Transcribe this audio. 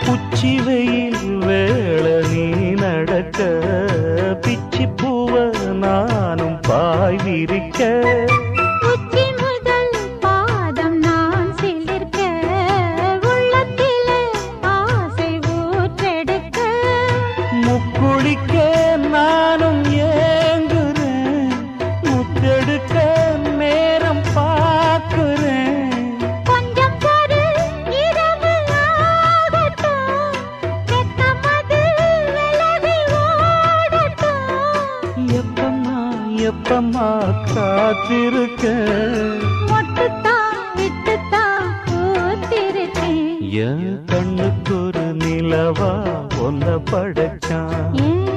உச்சி வெயில் வேள நீ நடக்க பிச்சி பூவ நானும் பாய் விரிக்க உச்சி முதல் பாதம் நான் சிலிர்க்க உள்ளத்திலே ஆசை ஊற்றெடுக்க முக்குளிக்க நானும் ஏங்குறேன் முத்தெடுக்க நேரம் பார்க்கிறேன் கொஞ்சம் பொறு இரவு ஆகட்டும் வெட்கமது விலகி ஓடட்டும் எப்பம்மா எப்பம்மா காத்திருக்க மொட்டுத்தான் விட்டுத்தான் பூத்திருக்கேன் என் கண்ணுக்கு ஒரு நிலவா ஒன்ன படைச்சான் ஏன்